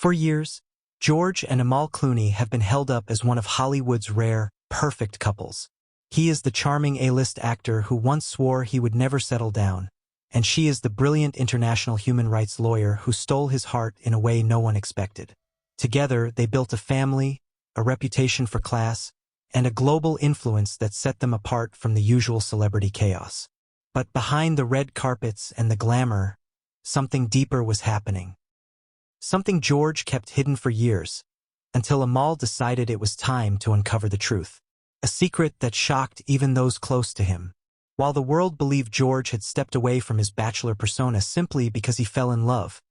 For years, George and Amal Clooney have been held up as one of Hollywood's rare, perfect couples. He is the charming A-list actor who once swore he would never settle down, and she is the brilliant international human rights lawyer who stole his heart in a way no one expected. Together, they built a family, a reputation for class, and a global influence that set them apart from the usual celebrity chaos. But behind the red carpets and the glamour, something deeper was happening. Something George kept hidden for years, until Amal decided it was time to uncover the truth. A secret that shocked even those close to him. While the world believed George had stepped away from his bachelor persona simply because he fell in love,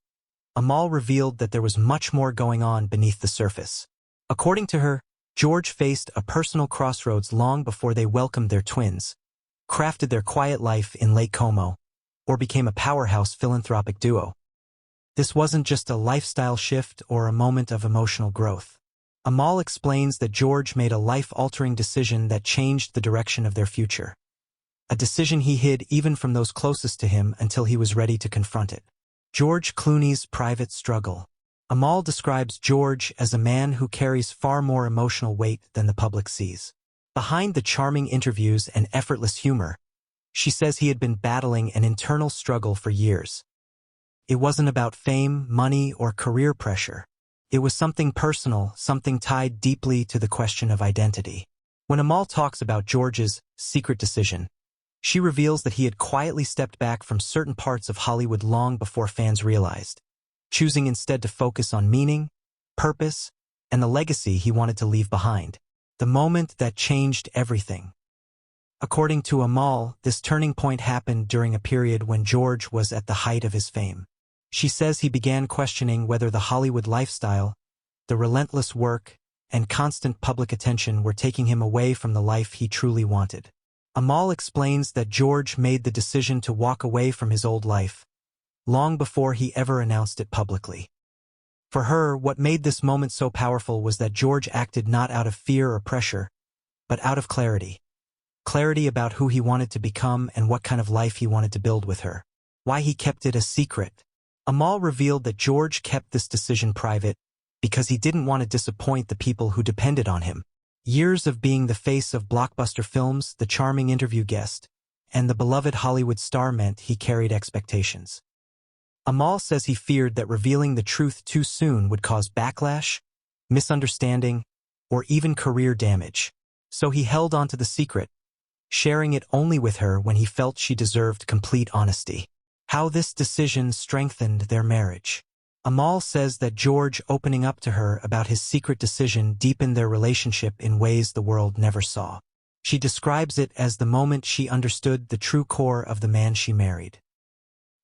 Amal revealed that there was much more going on beneath the surface. According to her, George faced a personal crossroads long before they welcomed their twins, crafted their quiet life in Lake Como, or became a powerhouse philanthropic duo. This wasn't just a lifestyle shift or a moment of emotional growth. Amal explains that George made a life-altering decision that changed the direction of their future. A decision he hid even from those closest to him until he was ready to confront it. George Clooney's private struggle. Amal describes George as a man who carries far more emotional weight than the public sees. Behind the charming interviews and effortless humor, she says he had been battling an internal struggle for years. It wasn't about fame, money, or career pressure. It was something personal, something tied deeply to the question of identity. When Amal talks about George's secret decision, she reveals that he had quietly stepped back from certain parts of Hollywood long before fans realized, choosing instead to focus on meaning, purpose, and the legacy he wanted to leave behind. The moment that changed everything. According to Amal, this turning point happened during a period when George was at the height of his fame. She says he began questioning whether the Hollywood lifestyle, the relentless work, and constant public attention were taking him away from the life he truly wanted. Amal explains that George made the decision to walk away from his old life, long before he ever announced it publicly. For her, what made this moment so powerful was that George acted not out of fear or pressure, but out of clarity. Clarity about who he wanted to become and what kind of life he wanted to build with her. Why he kept it a secret. Amal revealed that George kept this decision private because he didn't want to disappoint the people who depended on him. Years of being the face of blockbuster films, the charming interview guest, and the beloved Hollywood star meant he carried expectations. Amal says he feared that revealing the truth too soon would cause backlash, misunderstanding, or even career damage. So he held on to the secret, sharing it only with her when he felt she deserved complete honesty. How this decision strengthened their marriage. Amal says that George opening up to her about his secret decision deepened their relationship in ways the world never saw. She describes it as the moment she understood the true core of the man she married.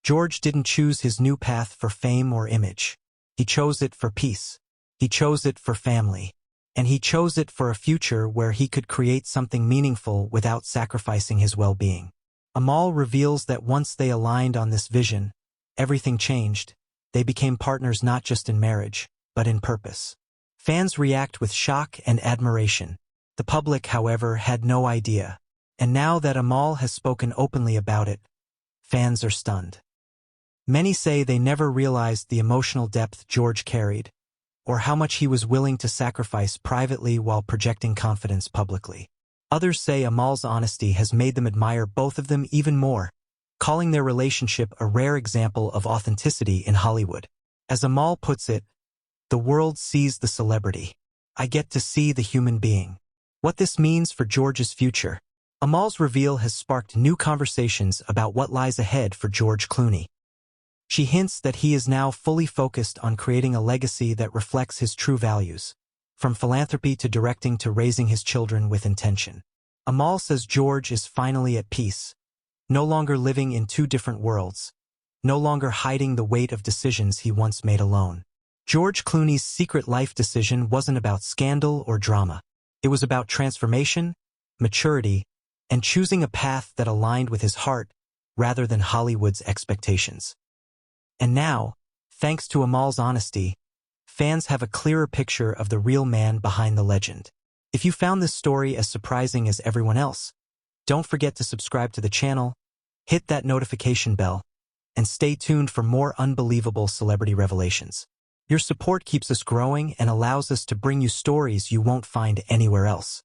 George didn't choose his new path for fame or image. He chose it for peace. He chose it for family. And he chose it for a future where he could create something meaningful without sacrificing his well-being. Amal reveals that once they aligned on this vision, everything changed. They became partners not just in marriage, but in purpose. Fans react with shock and admiration. The public, however, had no idea. And now that Amal has spoken openly about it, fans are stunned. Many say they never realized the emotional depth George carried, or how much he was willing to sacrifice privately while projecting confidence publicly. Others say Amal's honesty has made them admire both of them even more, calling their relationship a rare example of authenticity in Hollywood. As Amal puts it, the world sees the celebrity. I get to see the human being. What this means for George's future. Amal's reveal has sparked new conversations about what lies ahead for George Clooney. She hints that he is now fully focused on creating a legacy that reflects his true values, from philanthropy to directing to raising his children with intention. Amal says George is finally at peace, no longer living in two different worlds, no longer hiding the weight of decisions he once made alone. George Clooney's secret life decision wasn't about scandal or drama. It was about transformation, maturity, and choosing a path that aligned with his heart rather than Hollywood's expectations. And now, thanks to Amal's honesty, fans have a clearer picture of the real man behind the legend. If you found this story as surprising as everyone else, don't forget to subscribe to the channel, hit that notification bell, and stay tuned for more unbelievable celebrity revelations. Your support keeps us growing and allows us to bring you stories you won't find anywhere else.